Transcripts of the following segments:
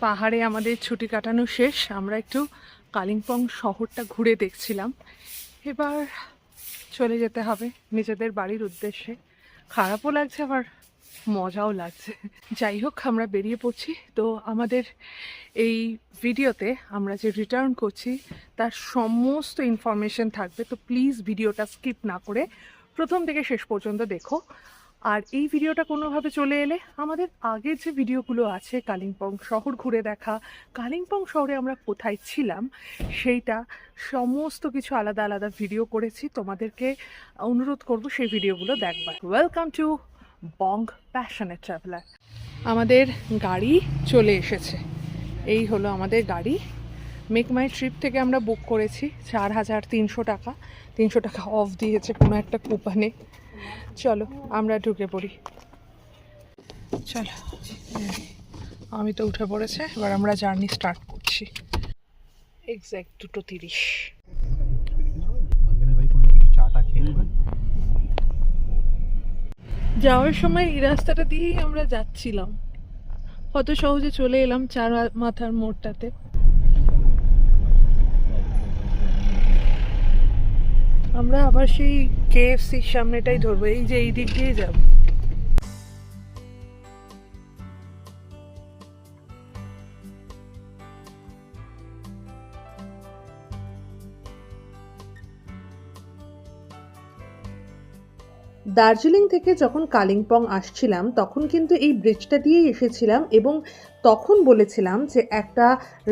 পাহাড়ে আমাদের ছুটি কাটানো শেষ, আমরা একটু কালিম্পং শহরটা ঘুরে দেখছিলাম। এবার চলে যেতে হবে নিজেদের বাড়ির উদ্দেশ্যে। খারাপও লাগছে আবার মজাও লাগছে। যাই হোক, আমরা বেরিয়ে পড়ছি। তো আমাদের এই ভিডিওতে আমরা যে রিটার্ন করছি তার সমস্ত ইনফরমেশন থাকবে, তো প্লিজ ভিডিওটা স্কিপ না করে প্রথম থেকে শেষ পর্যন্ত দেখো। আর এই ভিডিওটা কোনোভাবে চলে এলে আমাদের আগের যে ভিডিওগুলো আছে কালিম্পং শহর ঘুরে দেখা, কালিম্পং শহরে আমরা কোথায় ছিলাম সেইটা সমস্ত কিছু আলাদা আলাদা ভিডিও করেছি, তোমাদেরকে অনুরোধ করব সেই ভিডিওগুলো দেখবার। Welcome to Bong passionate traveller. আমাদের গাড়ি চলে এসেছে, এই হলো আমাদের গাড়ি। মেক মাই ট্রিপ থেকে আমরা বুক করেছি 4300 টাকা। 300 টাকা অফ দিয়েছে কোনো একটা কুপনে। চলো আমরা ঢুকে পড়ি। চলো, আমি তো উঠে পড়েছে, এবার আমরা জার্নি স্টার্ট করছি। এক্স্যাক্ট 2:30। যাওয়ার সময় এই রাস্তাটা দিয়েই আমরা যাচ্ছিলাম, কত সহজে চলে এলাম চার মাথার মোড়টাতে। আমরা আবার সেই কেএফসির সামনেটাই ধরবো, এই যে এই দিক দিয়ে যাবো। দার্জিলিং থেকে যখন কালিম্পং আসছিলাম তখন কিন্তু এই ব্রিজটা দিয়েই এসেছিলাম, এবং তখন বলেছিলাম যে একটা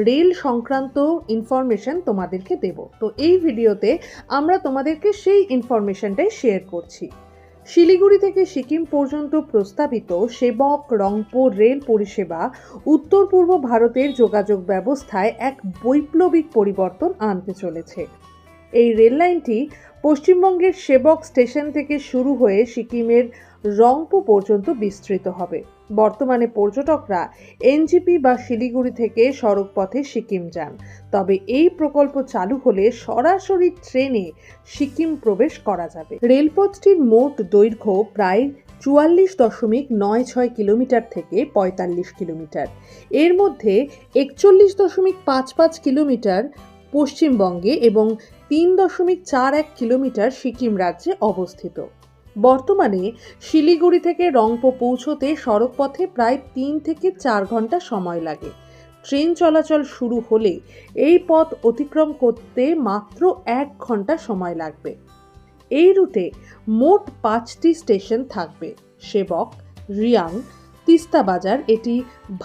রেল সংক্রান্ত ইনফরমেশন তোমাদেরকে দেব। তো এই ভিডিওতে আমরা তোমাদেরকে সেই ইনফরমেশনটাই শেয়ার করছি। শিলিগুড়ি থেকে সিকিম পর্যন্ত প্রস্তাবিত সেবক রংপো রেল পরিষেবা উত্তর পূর্ব ভারতের যোগাযোগ ব্যবস্থায় এক বৈপ্লবিক পরিবর্তন আনতে চলেছে। এই রেল লাইনটি পশ্চিমবঙ্গের সেবক স্টেশন থেকে শুরু হয়ে সিকিমের রংপো পর্যন্ত বিস্তৃত হবে। বর্তমানে পর্যটকরা এনজিপি বা শিলিগুড়ি থেকে সড়ক পথে সিকিম যান, তবে এই প্রকল্প চালু হলে সরাসরি ট্রেনে সিকিম প্রবেশ করা যাবে। রেলপথটির মোট দৈর্ঘ্য প্রায় 44.96 কিলোমিটার থেকে 45 কিলোমিটার। এর মধ্যে 41.55 কিলোমিটার পশ্চিমবঙ্গে এবং 3.41 কিলোমিটার সিকিম রাজ্যে অবস্থিত। বর্তমানে শিলিগুড়ি থেকে রংপো পৌঁছতে সড়কপথে প্রায় 3 থেকে 4 ঘন্টা সময় লাগে। ট্রেন চলাচল শুরু হলে এই পথ অতিক্রম করতে মাত্র 1 ঘন্টা সময় লাগবে। এই রুটে মোট 5টি স্টেশন থাকবে: সেবক, রিয়াং, তিস্তা বাজার। এটি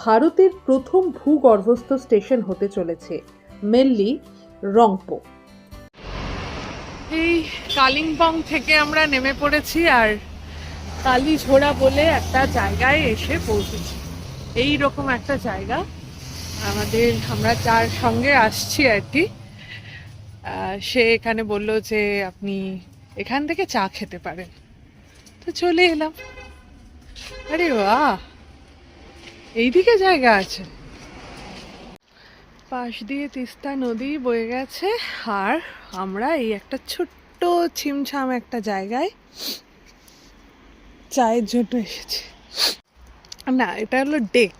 ভারতের প্রথম ভূগর্ভস্থ স্টেশন হতে চলেছে। মেনলি রংপো। এই কালিম্পং থেকে আমরা নেমে পড়েছি আর কালীঝোড়া বলে একটা জায়গায় এসে পৌঁছেছি। এই রকম একটা জায়গা আমরা যার সঙ্গে আসছি আর কি, সে এখানে বলল যে আপনি এখান থেকে চা খেতে পারেন, তো চলে এলাম। আরে বাহ, এইদিকে জায়গা আছে। পাশ দিয়ে তিস্তা নদী বয়ে গেছে আর আমরা এই একটা ছোট্ট ছিমছাম একটা জায়গায় চায়ের জন্য এসেছি। না, এটা হলো ডেক।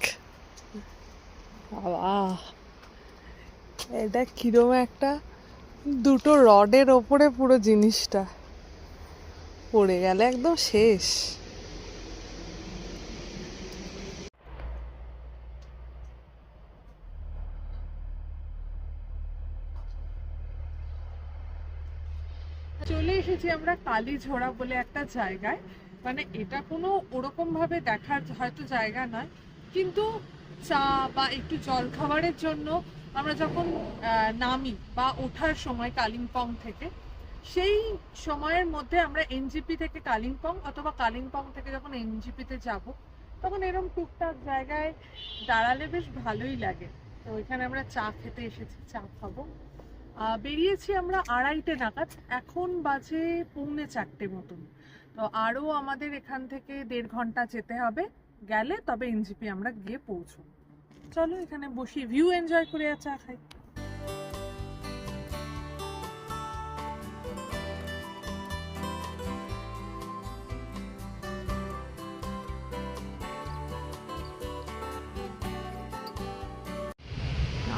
বাবা, এটা কিরম একটা, দুটো রডের ওপরে পুরো জিনিসটা পড়ে গেলে একদম শেষ। চলে এসেছি আমরা কালীঝোড়া বলে একটা জায়গায়। মানে এটা কোনো ওরকম ভাবে দেখার হয়তো জায়গা নয়, কিন্তু চা বা একটু জল খাবারের জন্য আমরা যখন নামি বা ওঠার সময় কালিম্পং থেকে, সেই সময়ের মধ্যে আমরা এনজিপি থেকে কালিম্পং অথবা কালিম্পং থেকে যখন এনজিপিতে যাব, তখন এরকম টুকটাক জায়গায় দাঁড়ালে বেশ ভালোই লাগে। তো এখানে আমরা চা খেতে এসেছি, চা খাবো। বেরিয়েছি আমরা 2:30 নাগাদ, এখন বাজে 3:45 মতন। তো আরও আমাদের এখান থেকে 1.5 ঘন্টা যেতে হবে, গেলে তবে এনজিপি আমরা গিয়ে পৌঁছবো। চলো এখানে বসি, ভিউ এনজয় করে আর চা খাই।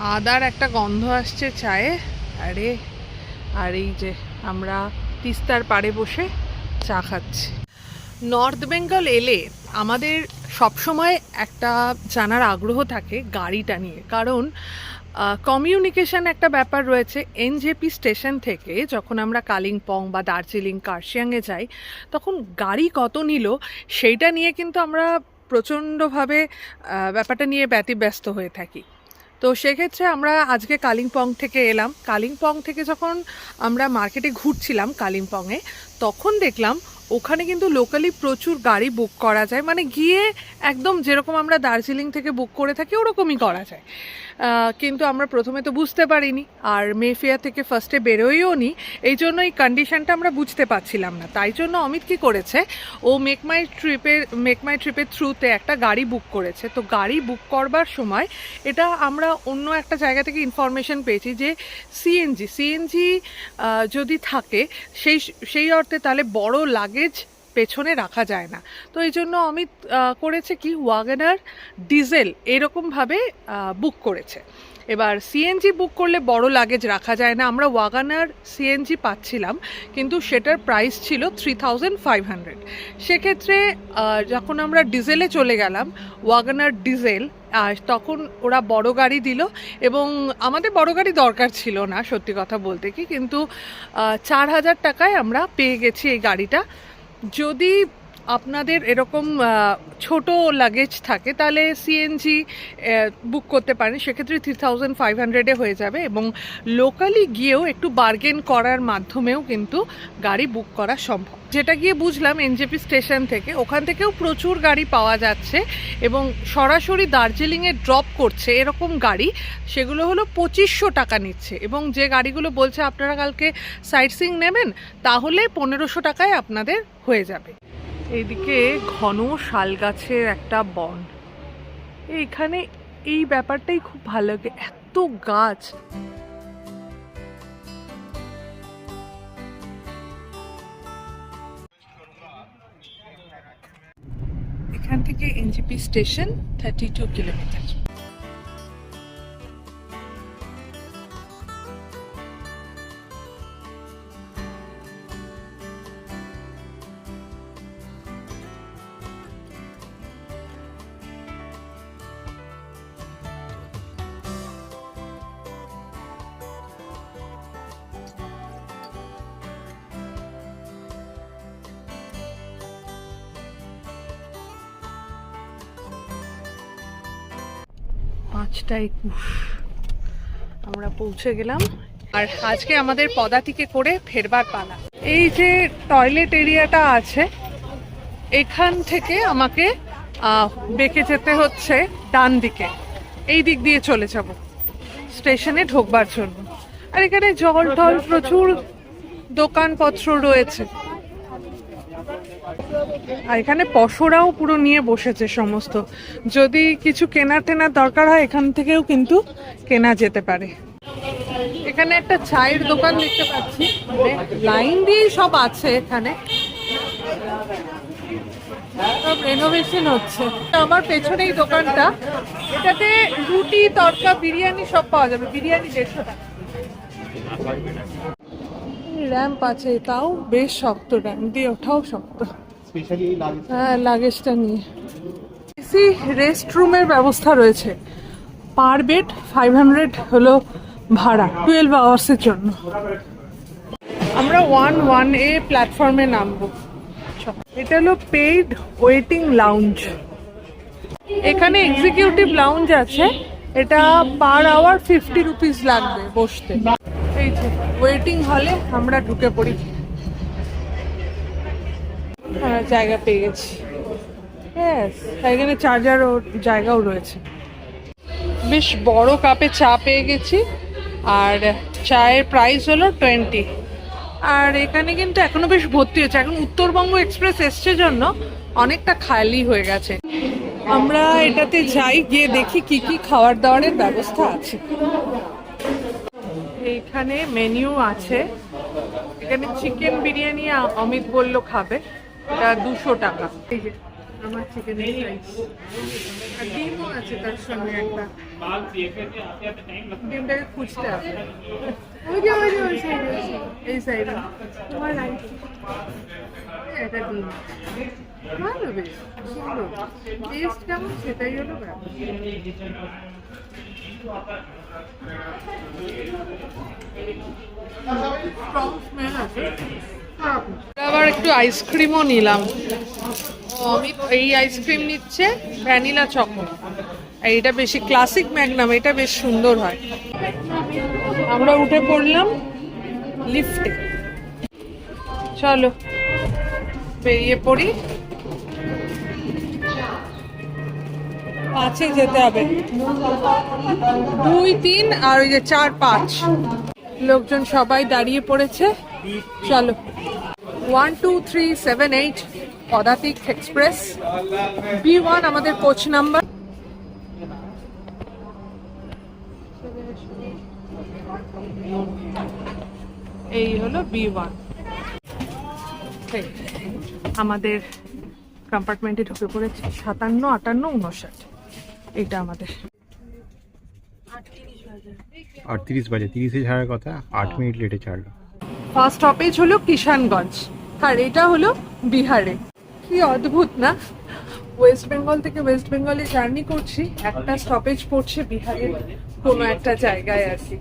আদার একটা গন্ধ আসছে চায়ে। আরে আর এই যে আমরা তিস্তার পাড়ে বসে চা খাচ্ছি। নর্থ বেঙ্গল এলে আমাদের সবসময় একটা জানার আগ্রহ থাকে গাড়িটা নিয়ে, কারণ কমিউনিকেশন একটা ব্যাপার রয়েছে। এনজেপি স্টেশন থেকে যখন আমরা কালিম্পং বা দার্জিলিং কার্শিয়াংয়ে যাই তখন গাড়ি কত নিল সেইটা নিয়ে কিন্তু আমরা প্রচণ্ডভাবে ব্যাপারটা নিয়ে ব্যতিব্যস্ত হয়ে থাকি। তো সেক্ষেত্রে আমরা আজকে কালিম্পং থেকে এলাম। কালিম্পং থেকে যখন আমরা মার্কেটে ঘুরছিলাম কালিম্পংয়ে, তখন দেখলাম ওখানে কিন্তু লোকালি প্রচুর গাড়ি বুক করা যায়, মানে গিয়ে একদম যেরকম আমরা দার্জিলিং থেকে বুক করে থাকি ওরকমই করা যায়। কিন্তু আমরা প্রথমে তো বুঝতে পারিনি, আর মেফেয়ার থেকে ফার্স্টে বেরোইও নি, এই জন্য এই কন্ডিশনটা আমরা বুঝতে পারছিলাম না। তাই জন্য অমিত কী করেছে, ও মেক মাই ট্রিপের থ্রুতে একটা গাড়ি বুক করেছে। তো গাড়ি বুক করবার সময় এটা আমরা অন্য একটা জায়গা থেকে ইনফরমেশন পেয়েছি যে সিএনজি যদি থাকে সেই অর্থে তাহলে বড় লাগেজ পেছনে রাখা যায় না। তো এই জন্য অমিত করেছে কি, ওয়াগনার ডিজেল এরকমভাবে বুক করেছে। এবার সিএনজি বুক করলে বড় লাগেজ রাখা যায় না। আমরা ওয়াগনার সিএনজি পাচ্ছিলাম, কিন্তু সেটার প্রাইস ছিল 3500। সেক্ষেত্রে যখন আমরা ডিজেলে চলে গেলাম, ওয়াগনার ডিজেল, তখন ওরা বড় গাড়ি দিল, এবং আমাদের বড় গাড়ি দরকার ছিল না সত্যি কথা বলতে কি, কিন্তু 4000 টাকায় আমরা পেয়ে গেছি এই গাড়িটা। যদি আপনাদের এরকম ছোট লাগেজ থাকে তাহলে সিএনজি বুক করতে পারেন, সেক্ষেত্রে 3500-এ হয়ে যাবে, এবং লোকালি গিয়েও একটু বার্গেন করার মাধ্যমেও কিন্তু গাড়ি বুক করা সম্ভব। যেটা গিয়ে বুঝলাম এনজেপি স্টেশন থেকে, ওখান থেকেও প্রচুর গাড়ি পাওয়া যাচ্ছে এবং সরাসরি দার্জিলিংয়ে ড্রপ করছে এরকম গাড়ি, সেগুলো হলো 2500 টাকা নিচ্ছে। এবং যে গাড়িগুলো বলছে আপনারা কালকে সাইট সিইং নেবেন, তাহলে 1500 টাকায় আপনাদের হয়ে যাবে। এইদিকে ঘন শাল গাছের একটা বন, এইখানে এই ব্যাপারটাই খুব ভালো লাগে, এত গাছ। এখান থেকে এনজেপি স্টেশন 32 কিলোমিটার। পাঁচটা 21 আমরা পৌঁছে গেলাম, আর আজকে আমাদের পদাতিকে করে ফেরবার পালা। এই যে টয়লেট এরিয়াটা আছে, এখান থেকে আমাকে বেঁকে যেতে হচ্ছে ডান দিকে, এই দিক দিয়ে চলে যাব স্টেশনে ঢোকবার জন্য। আর এখানে জল টল প্রচুর দোকানপত্র রয়েছে, আর এখানে পশরাও পুরো নিয়ে বসেছে সমস্ত, যদি কিছু কেনার দরকার হয় এখান থেকেও কিন্তু কেনা যেতে পারে। এখানে একটা চায়ের দোকান দেখতে পাচ্ছি, লাইন দিয়ে সব আছে, এখানে সব রেনোভেশন হচ্ছে। আমার পেছনে এই দোকানটা, এটাতে রুটি, তড়কা, বিরিয়ানি সব পাওয়া যাবে। বিরিয়ানি 150 টাকা। র্যাম্প আছে, তাও বেশ শক্ত, র্যাম্প দিয়ে ওঠাও শক্ত। হ্যাঁ, লাগেজটা নিয়ে এসি রেস্ট রুমের ব্যবস্থা রয়েছে। পার বেড 500 হলো ভাড়া 12 আওয়ার্সের জন্য। আমরা 1A প্ল্যাটফর্মে নামবো। এটা হলো পেইড ওয়েটিং লাউঞ্জ। এখানে এক্সিকিউটিভ লাউঞ্জ আছে, এটা পার আওয়ার 50 রুপিস লাগবে বসতে। এই যে ওয়েটিং হলে আমরা ঢুকে পড়ি। হ্যাঁ, জায়গা পেয়ে গেছি। হ্যাঁ, এখানে চার্জারও জায়গাও রয়েছে। বেশ বড় কাপে চা পেয়ে গেছি, আর চায়ের প্রাইস হলো 20। আর এখানে কিন্তু এখনো বেশ ভর্তি হচ্ছে, এখন উত্তরবঙ্গ এক্সপ্রেস এসছে জন্য অনেকটা খালি হয়ে গেছে। আমরা এটাতে যাই, গিয়ে দেখি কি কি খাবার দাবারের ব্যবস্থা আছে। এইখানে মেনিউ আছে, এখানে চিকেন বিরিয়ানি অমিত বলল খাবে, এটা 200 টাকা। এই যে আমার চিকেনের ফ্রাইস আর ডিমও আছে তার সঙ্গে একটা ডিমটাকে খুঁজতে হবে ওই সাইডে এই সাইডে তোমার রাইট এটা ডিম ভালো বেশ সুন্দর টেস্ট কেমন সেটাই হলো ব্যাপার আবার একটু আইসক্রিমও নিলাম অমিত এই আইসক্রিম নিচ্ছে ভ্যানিলা চকো এইটা বেশি ক্লাসিক ম্যাগনাম এটা বেশ সুন্দর হয় আমরা উঠে পড়লাম লিফটে চলো বেরিয়ে পড়ি 5-এ যেতে হবে 2, 3 আর ওই যে 4, 5 লোকজন সবাই দাঁড়িয়ে পড়েছে চলো 1, 2, 3, 7, 8 পদাতিক এক্সপ্রেস B1 আমাদের কোচ নাম্বার এই হলো B1 আমাদের কম্পার্টমেন্টে ঢুকে পড়েছে 57, 58, 59 এটা আমাদের 38 বাজে 30-এ ছাড়ার কথা 8 মিনিট লেটে ছাড়লো ফার্স্ট স্টপেজ হলো কিষানগঞ্জ আর এটা হলো বিহারে কি অদ্ভুত না ওয়েস্ট বেঙ্গল থেকে ওয়েস্ট বেঙ্গলে জার্নি করছি একটা স্টপেজ পড়ছে বিহারের কোনো একটা জায়গায় আর কি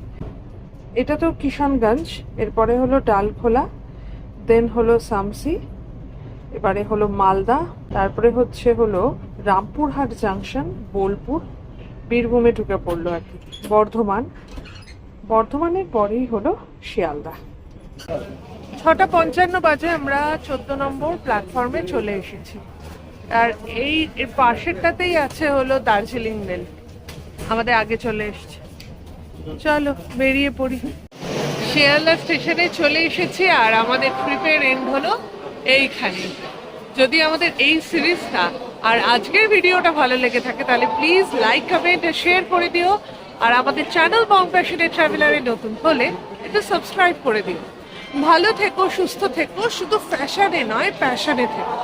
এটা তো কিষানগঞ্জ এরপরে হলো ডালখোলা দেন হলো সামসি এবারে হলো মালদা তারপরে হলো রামপুরহাট জাংশন বোলপুর বীরভূমে ঢুকে পড়লো আর কি বর্ধমানের পরেই হলো শিয়ালদা 6:55 বাজে আমরা 14 নম্বর প্ল্যাটফর্মে চলে এসেছি আর এই পাশেরটাতেই আছে হলো দার্জিলিং মেল আমাদের আগে চলে এসেছে চলো বেরিয়ে পড়ি শিয়ালদা স্টেশনে চলে এসেছি আর আমাদের ট্রিপের এন্ড হলো এইখানে যদি আমাদের এই সিরিজটা আর আজকের ভিডিওটা ভালো লেগে থাকে তাহলে প্লিজ লাইক কমেন্ট শেয়ার করে দিও আর আমাদের চ্যানেল বং প্যাশনেট ট্রাভেলারে নতুন হলে একটু সাবস্ক্রাইব করে দিও ভালো থেকো সুস্থ থেকো শুধু ফ্যাশনে নয় প্যাশনে থেকো